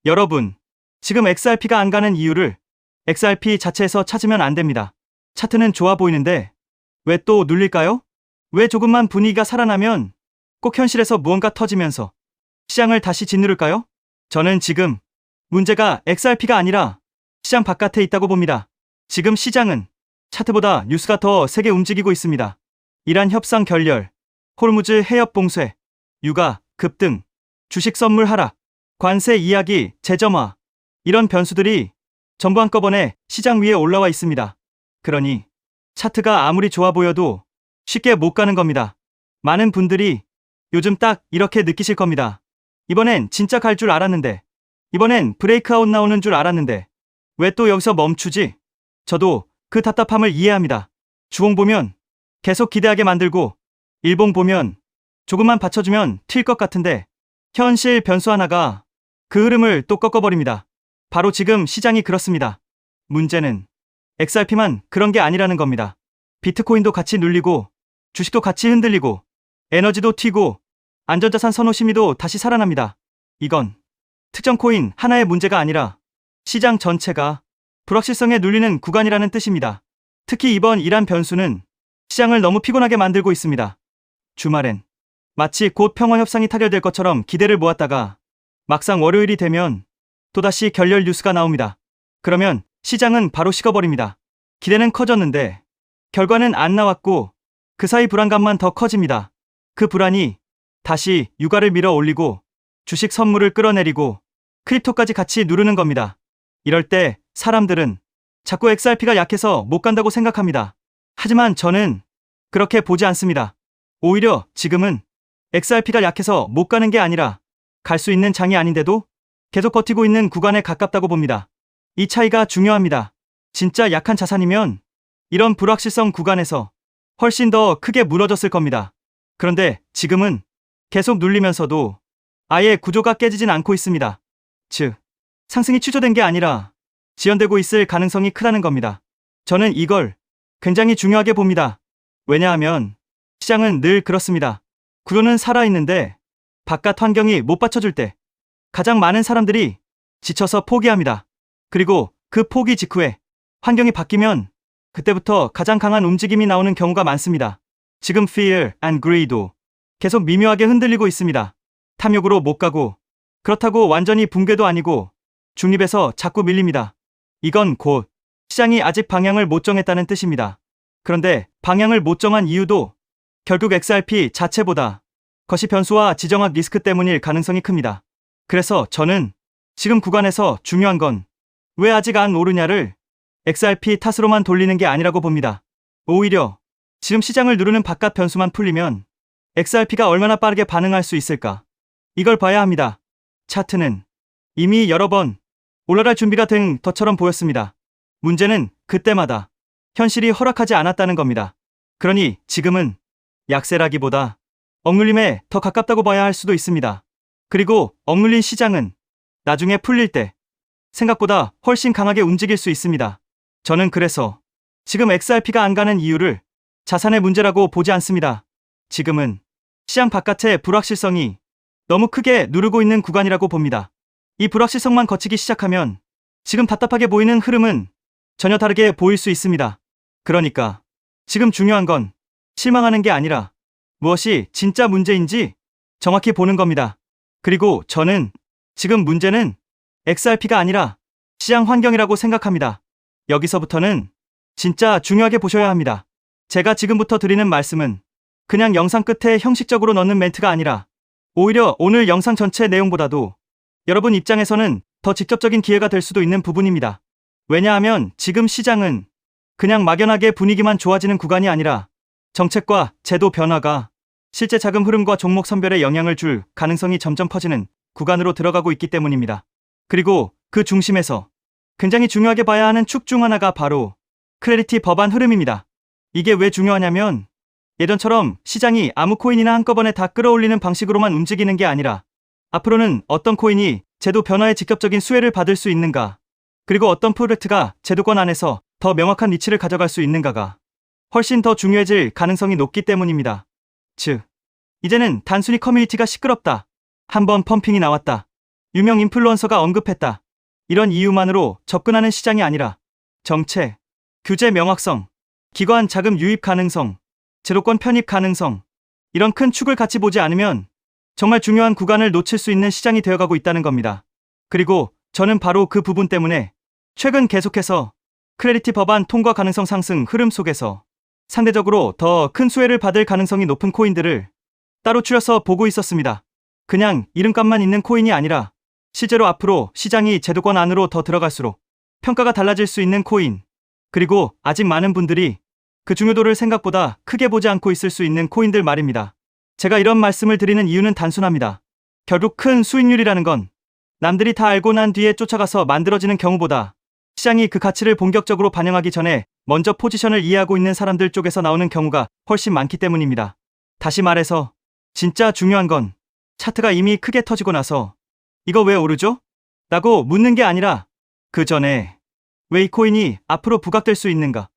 여러분, 지금 XRP가 안 가는 이유를 XRP 자체에서 찾으면 안 됩니다. 차트는 좋아 보이는데 왜 또 눌릴까요? 왜 조금만 분위기가 살아나면 꼭 현실에서 무언가 터지면서 시장을 다시 짓누를까요? 저는 지금 문제가 XRP가 아니라 시장 바깥에 있다고 봅니다. 지금 시장은 차트보다 뉴스가 더 세게 움직이고 있습니다. 이란 협상 결렬, 호르무즈 해협 봉쇄, 유가 급등, 주식 선물 하락, 관세 이야기 재점화, 이런 변수들이 전부 한꺼번에 시장 위에 올라와 있습니다. 그러니 차트가 아무리 좋아 보여도 쉽게 못 가는 겁니다. 많은 분들이 요즘 딱 이렇게 느끼실 겁니다. 이번엔 진짜 갈 줄 알았는데, 이번엔 브레이크아웃 나오는 줄 알았는데 왜 또 여기서 멈추지? 저도 그 답답함을 이해합니다. 주봉 보면 계속 기대하게 만들고, 일봉 보면 조금만 받쳐주면 튈 것 같은데 현실 변수 하나가 그 흐름을 또 꺾어버립니다. 바로 지금 시장이 그렇습니다. 문제는 XRP만 그런 게 아니라는 겁니다. 비트코인도 같이 눌리고, 주식도 같이 흔들리고, 에너지도 튀고, 안전자산 선호 심리도 다시 살아납니다. 이건 특정 코인 하나의 문제가 아니라 시장 전체가 불확실성에 눌리는 구간이라는 뜻입니다. 특히 이번 이란 변수는 시장을 너무 피곤하게 만들고 있습니다. 주말엔 마치 곧 평화 협상이 타결될 것처럼 기대를 모았다가 막상 월요일이 되면 또다시 결렬 뉴스가 나옵니다. 그러면 시장은 바로 식어버립니다. 기대는 커졌는데 결과는 안 나왔고 그 사이 불안감만 더 커집니다. 그 불안이 다시 유가를 밀어 올리고 주식 선물을 끌어내리고 크립토까지 같이 누르는 겁니다. 이럴 때 사람들은 자꾸 XRP가 약해서 못 간다고 생각합니다. 하지만 저는 그렇게 보지 않습니다. 오히려 지금은 XRP가 약해서 못 가는 게 아니라 갈 수 있는 장이 아닌데도 계속 버티고 있는 구간에 가깝다고 봅니다. 이 차이가 중요합니다. 진짜 약한 자산이면 이런 불확실성 구간에서 훨씬 더 크게 무너졌을 겁니다. 그런데 지금은 계속 눌리면서도 아예 구조가 깨지진 않고 있습니다. 즉, 상승이 취소된 게 아니라 지연되고 있을 가능성이 크다는 겁니다. 저는 이걸 굉장히 중요하게 봅니다. 왜냐하면 시장은 늘 그렇습니다. 구조는 살아있는데 바깥 환경이 못 받쳐줄 때 가장 많은 사람들이 지쳐서 포기합니다. 그리고 그 포기 직후에 환경이 바뀌면 그때부터 가장 강한 움직임이 나오는 경우가 많습니다. 지금 Fear and Greed도 계속 미묘하게 흔들리고 있습니다. 탐욕으로 못 가고, 그렇다고 완전히 붕괴도 아니고 중립에서 자꾸 밀립니다. 이건 곧 시장이 아직 방향을 못 정했다는 뜻입니다. 그런데 방향을 못 정한 이유도 결국 XRP 자체보다 거시 변수와 지정학 리스크 때문일 가능성이 큽니다. 그래서 저는 지금 구간에서 중요한 건 왜 아직 안 오르냐를 XRP 탓으로만 돌리는 게 아니라고 봅니다. 오히려 지금 시장을 누르는 바깥 변수만 풀리면 XRP가 얼마나 빠르게 반응할 수 있을까? 이걸 봐야 합니다. 차트는 이미 여러 번 올라갈 준비가 된 것처럼 보였습니다. 문제는 그때마다 현실이 허락하지 않았다는 겁니다. 그러니 지금은 약세라기보다 억눌림에 더 가깝다고 봐야 할 수도 있습니다. 그리고 억눌린 시장은 나중에 풀릴 때 생각보다 훨씬 강하게 움직일 수 있습니다. 저는 그래서 지금 XRP가 안 가는 이유를 자산의 문제라고 보지 않습니다. 지금은 시장 바깥의 불확실성이 너무 크게 누르고 있는 구간이라고 봅니다. 이 불확실성만 거치기 시작하면 지금 답답하게 보이는 흐름은 전혀 다르게 보일 수 있습니다. 그러니까 지금 중요한 건 실망하는 게 아니라 무엇이 진짜 문제인지 정확히 보는 겁니다. 그리고 저는 지금 문제는 XRP가 아니라 시장 환경이라고 생각합니다. 여기서부터는 진짜 중요하게 보셔야 합니다. 제가 지금부터 드리는 말씀은 그냥 영상 끝에 형식적으로 넣는 멘트가 아니라 오히려 오늘 영상 전체 내용보다도 여러분 입장에서는 더 직접적인 기회가 될 수도 있는 부분입니다. 왜냐하면 지금 시장은 그냥 막연하게 분위기만 좋아지는 구간이 아니라 정책과 제도 변화가 실제 자금 흐름과 종목 선별에 영향을 줄 가능성이 점점 커지는 구간으로 들어가고 있기 때문입니다. 그리고 그 중심에서 굉장히 중요하게 봐야 하는 축 중 하나가 바로 클래리티 법안 흐름입니다. 이게 왜 중요하냐면 예전처럼 시장이 아무 코인이나 한꺼번에 다 끌어올리는 방식으로만 움직이는 게 아니라 앞으로는 어떤 코인이 제도 변화에 직접적인 수혜를 받을 수 있는가, 그리고 어떤 프로젝트가 제도권 안에서 더 명확한 위치를 가져갈 수 있는가가 훨씬 더 중요해질 가능성이 높기 때문입니다. 즉, 이제는 단순히 커뮤니티가 시끄럽다, 한번 펌핑이 나왔다, 유명 인플루언서가 언급했다. 이런 이유만으로 접근하는 시장이 아니라 정책, 규제 명확성, 기관 자금 유입 가능성, 제도권 편입 가능성, 이런 큰 축을 같이 보지 않으면 정말 중요한 구간을 놓칠 수 있는 시장이 되어가고 있다는 겁니다. 그리고 저는 바로 그 부분 때문에 최근 계속해서 클래리티 법안 통과 가능성 상승 흐름 속에서 상대적으로 더 큰 수혜를 받을 가능성이 높은 코인들을 따로 추려서 보고 있었습니다. 그냥 이름값만 있는 코인이 아니라 실제로 앞으로 시장이 제도권 안으로 더 들어갈수록 평가가 달라질 수 있는 코인, 그리고 아직 많은 분들이 그 중요도를 생각보다 크게 보지 않고 있을 수 있는 코인들 말입니다. 제가 이런 말씀을 드리는 이유는 단순합니다. 결국 큰 수익률이라는 건 남들이 다 알고 난 뒤에 쫓아가서 만들어지는 경우보다 시장이 그 가치를 본격적으로 반영하기 전에 먼저 포지션을 이해하고 있는 사람들 쪽에서 나오는 경우가 훨씬 많기 때문입니다. 다시 말해서 진짜 중요한 건 차트가 이미 크게 터지고 나서 이거 왜 오르죠? 라고 묻는 게 아니라 그 전에 왜 이 코인이 앞으로 부각될 수 있는가?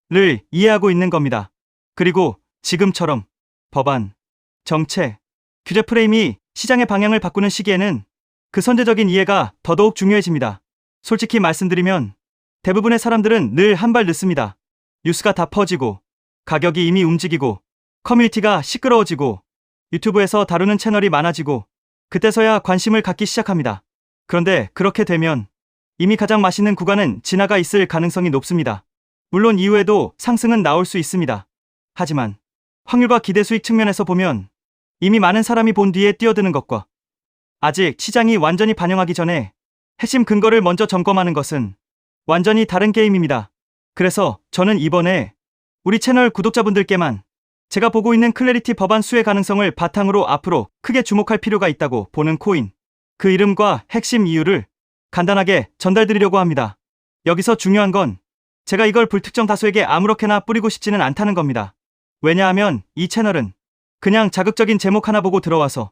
를 이해하고 있는 겁니다. 그리고 지금처럼 법안, 정책, 규제 프레임이 시장의 방향을 바꾸는 시기에는 그 선제적인 이해가 더더욱 중요해집니다. 솔직히 말씀드리면 대부분의 사람들은 늘 한 발 늦습니다. 뉴스가 다 퍼지고 가격이 이미 움직이고 커뮤니티가 시끄러워지고 유튜브에서 다루는 채널이 많아지고 그때서야 관심을 갖기 시작합니다. 그런데 그렇게 되면 이미 가장 맛있는 구간은 지나가 있을 가능성이 높습니다. 물론 이후에도 상승은 나올 수 있습니다. 하지만 확률과 기대 수익 측면에서 보면 이미 많은 사람이 본 뒤에 뛰어드는 것과 아직 시장이 완전히 반영하기 전에 핵심 근거를 먼저 점검하는 것은 완전히 다른 게임입니다. 그래서 저는 이번에 우리 채널 구독자분들께만 제가 보고 있는 클래리티 법안 수혜 가능성을 바탕으로 앞으로 크게 주목할 필요가 있다고 보는 코인, 그 이름과 핵심 이유를 간단하게 전달드리려고 합니다. 여기서 중요한 건 제가 이걸 불특정 다수에게 아무렇게나 뿌리고 싶지는 않다는 겁니다. 왜냐하면 이 채널은 그냥 자극적인 제목 하나 보고 들어와서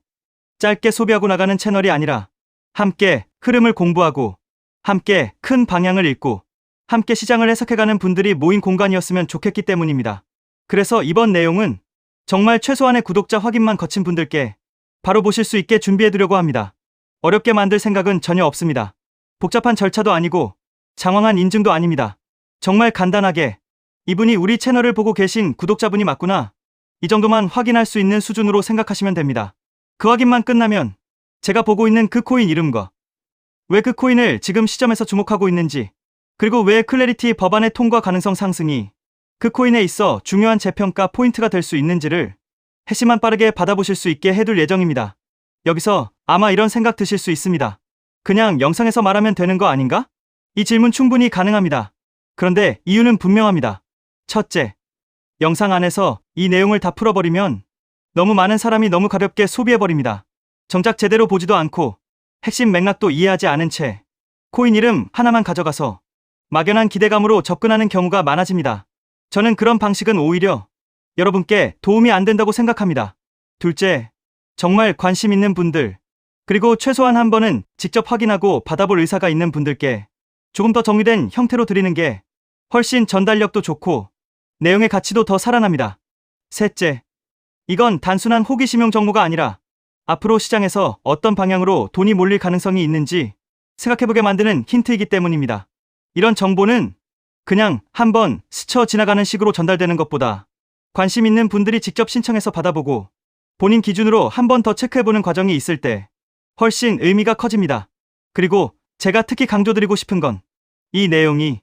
짧게 소비하고 나가는 채널이 아니라 함께 흐름을 공부하고 함께 큰 방향을 읽고 함께 시장을 해석해가는 분들이 모인 공간이었으면 좋겠기 때문입니다. 그래서 이번 내용은 정말 최소한의 구독자 확인만 거친 분들께 바로 보실 수 있게 준비해두려고 합니다. 어렵게 만들 생각은 전혀 없습니다. 복잡한 절차도 아니고 장황한 인증도 아닙니다. 정말 간단하게 이분이 우리 채널을 보고 계신 구독자분이 맞구나, 이 정도만 확인할 수 있는 수준으로 생각하시면 됩니다. 그 확인만 끝나면 제가 보고 있는 그 코인 이름과 왜 그 코인을 지금 시점에서 주목하고 있는지, 그리고 왜 클래리티 법안의 통과 가능성 상승이 그 코인에 있어 중요한 재평가 포인트가 될 수 있는지를 핵심만 빠르게 받아보실 수 있게 해둘 예정입니다. 여기서 아마 이런 생각 드실 수 있습니다. 그냥 영상에서 말하면 되는 거 아닌가? 이 질문 충분히 가능합니다. 그런데 이유는 분명합니다. 첫째, 영상 안에서 이 내용을 다 풀어버리면 너무 많은 사람이 너무 가볍게 소비해버립니다. 정작 제대로 보지도 않고 핵심 맥락도 이해하지 않은 채 코인 이름 하나만 가져가서 막연한 기대감으로 접근하는 경우가 많아집니다. 저는 그런 방식은 오히려 여러분께 도움이 안 된다고 생각합니다. 둘째, 정말 관심 있는 분들, 그리고 최소한 한 번은 직접 확인하고 받아볼 의사가 있는 분들께 조금 더 정리된 형태로 드리는 게 훨씬 전달력도 좋고 내용의 가치도 더 살아납니다. 셋째, 이건 단순한 호기심용 정보가 아니라 앞으로 시장에서 어떤 방향으로 돈이 몰릴 가능성이 있는지 생각해보게 만드는 힌트이기 때문입니다. 이런 정보는 그냥 한번 스쳐 지나가는 식으로 전달되는 것보다 관심 있는 분들이 직접 신청해서 받아보고 본인 기준으로 한 번 더 체크해보는 과정이 있을 때 훨씬 의미가 커집니다. 그리고 제가 특히 강조드리고 싶은 건 이 내용이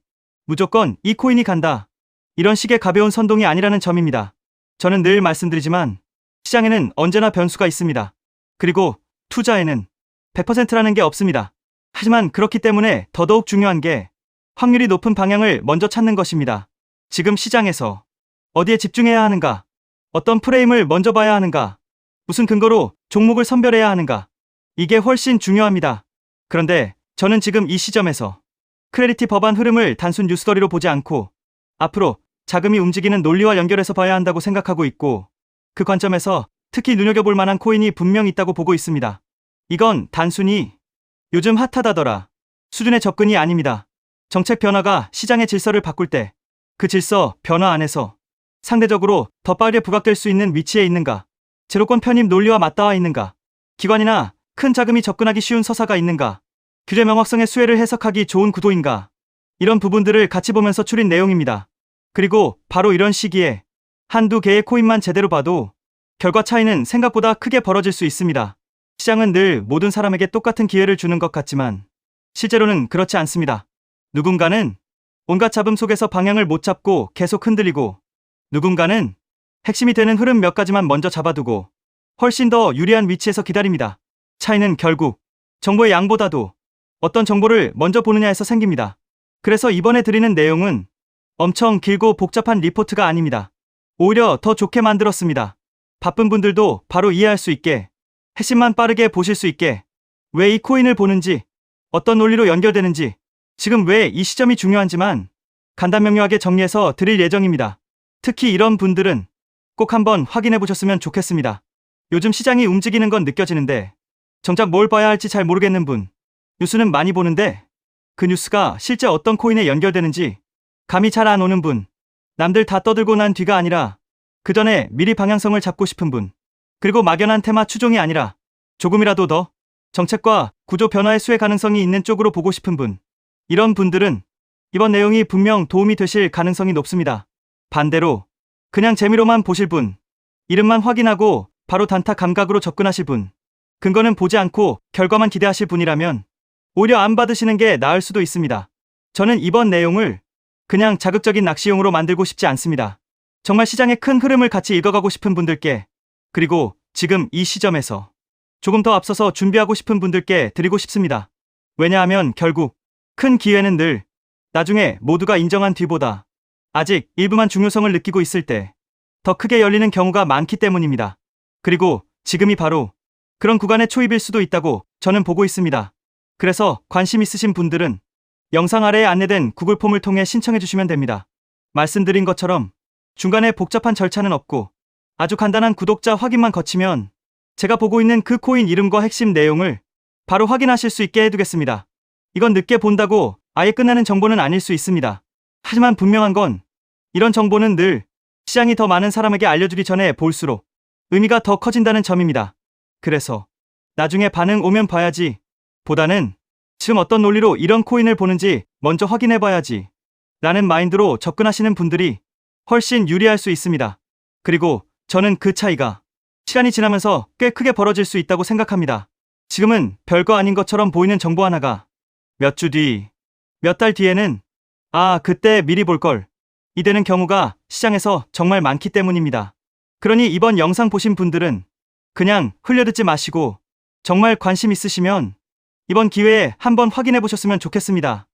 무조건 이 코인이 간다, 이런 식의 가벼운 선동이 아니라는 점입니다. 저는 늘 말씀드리지만 시장에는 언제나 변수가 있습니다. 그리고 투자에는 100%라는 게 없습니다. 하지만 그렇기 때문에 더더욱 중요한 게 확률이 높은 방향을 먼저 찾는 것입니다. 지금 시장에서 어디에 집중해야 하는가, 어떤 프레임을 먼저 봐야 하는가, 무슨 근거로 종목을 선별해야 하는가, 이게 훨씬 중요합니다. 그런데 저는 지금 이 시점에서 클래리티 법안 흐름을 단순 뉴스거리로 보지 않고 앞으로 자금이 움직이는 논리와 연결해서 봐야 한다고 생각하고 있고, 그 관점에서 특히 눈여겨볼 만한 코인이 분명 있다고 보고 있습니다. 이건 단순히 요즘 핫하다더라 수준의 접근이 아닙니다. 정책 변화가 시장의 질서를 바꿀 때 그 질서 변화 안에서 상대적으로 더 빠르게 부각될 수 있는 위치에 있는가, 제로권 편입 논리와 맞닿아 있는가, 기관이나 큰 자금이 접근하기 쉬운 서사가 있는가? 규제 명확성의 수혜를 해석하기 좋은 구도인가? 이런 부분들을 같이 보면서 추린 내용입니다. 그리고 바로 이런 시기에 한두 개의 코인만 제대로 봐도 결과 차이는 생각보다 크게 벌어질 수 있습니다. 시장은 늘 모든 사람에게 똑같은 기회를 주는 것 같지만 실제로는 그렇지 않습니다. 누군가는 온갖 잡음 속에서 방향을 못 잡고 계속 흔들리고, 누군가는 핵심이 되는 흐름 몇 가지만 먼저 잡아두고 훨씬 더 유리한 위치에서 기다립니다. 차이는 결국 정보의 양보다도 어떤 정보를 먼저 보느냐에서 생깁니다. 그래서 이번에 드리는 내용은 엄청 길고 복잡한 리포트가 아닙니다. 오히려 더 좋게 만들었습니다. 바쁜 분들도 바로 이해할 수 있게, 핵심만 빠르게 보실 수 있게, 왜 이 코인을 보는지, 어떤 논리로 연결되는지, 지금 왜 이 시점이 중요한지만 간단명료하게 정리해서 드릴 예정입니다. 특히 이런 분들은 꼭 한번 확인해 보셨으면 좋겠습니다. 요즘 시장이 움직이는 건 느껴지는데 정작 뭘 봐야 할지 잘 모르겠는 분, 뉴스는 많이 보는데 그 뉴스가 실제 어떤 코인에 연결되는지 감이 잘 안 오는 분, 남들 다 떠들고 난 뒤가 아니라 그 전에 미리 방향성을 잡고 싶은 분, 그리고 막연한 테마 추종이 아니라 조금이라도 더 정책과 구조 변화의 수혜 가능성이 있는 쪽으로 보고 싶은 분, 이런 분들은 이번 내용이 분명 도움이 되실 가능성이 높습니다. 반대로 그냥 재미로만 보실 분, 이름만 확인하고 바로 단타 감각으로 접근하실 분, 근거는 보지 않고 결과만 기대하실 분이라면 오히려 안 받으시는 게 나을 수도 있습니다. 저는 이번 내용을 그냥 자극적인 낚시용으로 만들고 싶지 않습니다. 정말 시장의 큰 흐름을 같이 읽어가고 싶은 분들께, 그리고 지금 이 시점에서 조금 더 앞서서 준비하고 싶은 분들께 드리고 싶습니다. 왜냐하면 결국 큰 기회는 늘 나중에 모두가 인정한 뒤보다 아직 일부만 중요성을 느끼고 있을 때 더 크게 열리는 경우가 많기 때문입니다. 그리고 지금이 바로 그런 구간의 초입일 수도 있다고 저는 보고 있습니다. 그래서 관심 있으신 분들은 영상 아래에 안내된 구글 폼을 통해 신청해 주시면 됩니다. 말씀드린 것처럼 중간에 복잡한 절차는 없고 아주 간단한 구독자 확인만 거치면 제가 보고 있는 그 코인 이름과 핵심 내용을 바로 확인하실 수 있게 해두겠습니다. 이건 늦게 본다고 아예 끝나는 정보는 아닐 수 있습니다. 하지만 분명한 건 이런 정보는 늘 시장이 더 많은 사람에게 알려주기 전에 볼수록 의미가 더 커진다는 점입니다. 그래서 나중에 반응 오면 봐야지 보다는 지금 어떤 논리로 이런 코인을 보는지 먼저 확인해봐야지 라는 마인드로 접근하시는 분들이 훨씬 유리할 수 있습니다. 그리고 저는 그 차이가 시간이 지나면서 꽤 크게 벌어질 수 있다고 생각합니다. 지금은 별거 아닌 것처럼 보이는 정보 하나가 몇 주 뒤, 몇 달 뒤에는 그때 미리 볼 걸 이 되는 경우가 시장에서 정말 많기 때문입니다. 그러니 이번 영상 보신 분들은 그냥 흘려듣지 마시고 정말 관심 있으시면 이번 기회에 한번 확인해 보셨으면 좋겠습니다.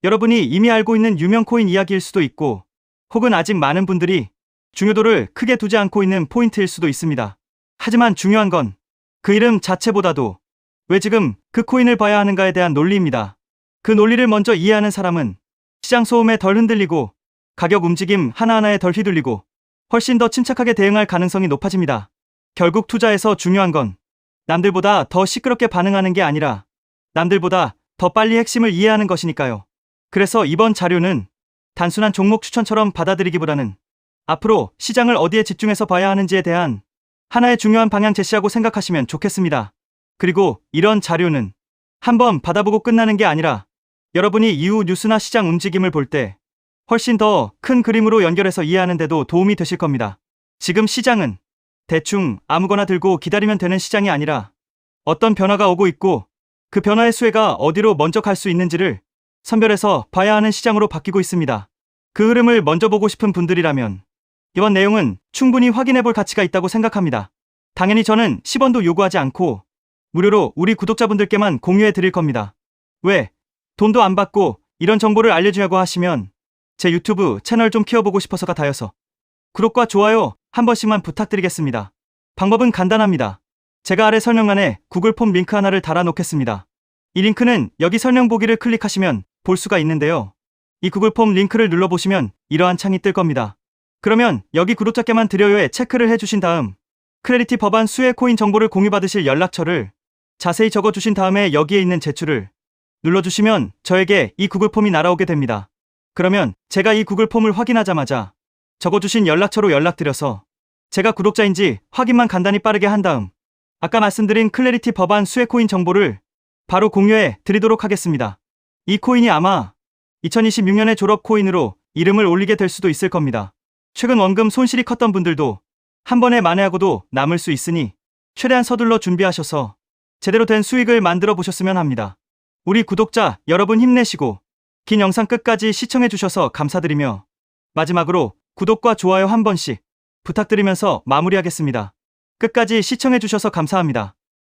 여러분이 이미 알고 있는 유명 코인 이야기일 수도 있고, 혹은 아직 많은 분들이 중요도를 크게 두지 않고 있는 포인트일 수도 있습니다. 하지만 중요한 건 그 이름 자체보다도 왜 지금 그 코인을 봐야 하는가에 대한 논리입니다. 그 논리를 먼저 이해하는 사람은 시장 소음에 덜 흔들리고 가격 움직임 하나하나에 덜 휘둘리고 훨씬 더 침착하게 대응할 가능성이 높아집니다. 결국 투자에서 중요한 건 남들보다 더 시끄럽게 반응하는 게 아니라 남들보다 더 빨리 핵심을 이해하는 것이니까요. 그래서 이번 자료는 단순한 종목 추천처럼 받아들이기보다는 앞으로 시장을 어디에 집중해서 봐야 하는지에 대한 하나의 중요한 방향 제시하고 생각하시면 좋겠습니다. 그리고 이런 자료는 한번 받아보고 끝나는 게 아니라 여러분이 이후 뉴스나 시장 움직임을 볼 때 훨씬 더 큰 그림으로 연결해서 이해하는 데도 도움이 되실 겁니다. 지금 시장은 대충 아무거나 들고 기다리면 되는 시장이 아니라 어떤 변화가 오고 있고 그 변화의 수혜가 어디로 먼저 갈 수 있는지를 선별해서 봐야 하는 시장으로 바뀌고 있습니다. 그 흐름을 먼저 보고 싶은 분들이라면 이번 내용은 충분히 확인해 볼 가치가 있다고 생각합니다. 당연히 저는 10원도 요구하지 않고 무료로 우리 구독자분들께만 공유해 드릴 겁니다. 왜? 돈도 안 받고 이런 정보를 알려주냐고 하시면 제 유튜브 채널 좀 키워보고 싶어서가 다여서 구독과 좋아요 한 번씩만 부탁드리겠습니다. 방법은 간단합니다. 제가 아래 설명란에 구글 폼 링크 하나를 달아놓겠습니다. 이 링크는 여기 설명 보기를 클릭하시면 볼 수가 있는데요. 이 구글 폼 링크를 눌러보시면 이러한 창이 뜰 겁니다. 그러면 여기 구독자께만 드려요에 체크를 해주신 다음 크레디티 법안 수혜 코인 정보를 공유받으실 연락처를 자세히 적어주신 다음에 여기에 있는 제출을 눌러주시면 저에게 이 구글 폼이 날아오게 됩니다. 그러면 제가 이 구글 폼을 확인하자마자 적어주신 연락처로 연락드려서 제가 구독자인지 확인만 간단히 빠르게 한 다음 아까 말씀드린 클래리티 법안 수혜 코인 정보를 바로 공유해 드리도록 하겠습니다. 이 코인이 아마 2026년의 졸업 코인으로 이름을 올리게 될 수도 있을 겁니다. 최근 원금 손실이 컸던 분들도 한 번에 만회하고도 남을 수 있으니 최대한 서둘러 준비하셔서 제대로 된 수익을 만들어 보셨으면 합니다. 우리 구독자 여러분 힘내시고 긴 영상 끝까지 시청해 주셔서 감사드리며 마지막으로 구독과 좋아요 한 번씩 부탁드리면서 마무리하겠습니다. 끝까지 시청해 주셔서 감사합니다.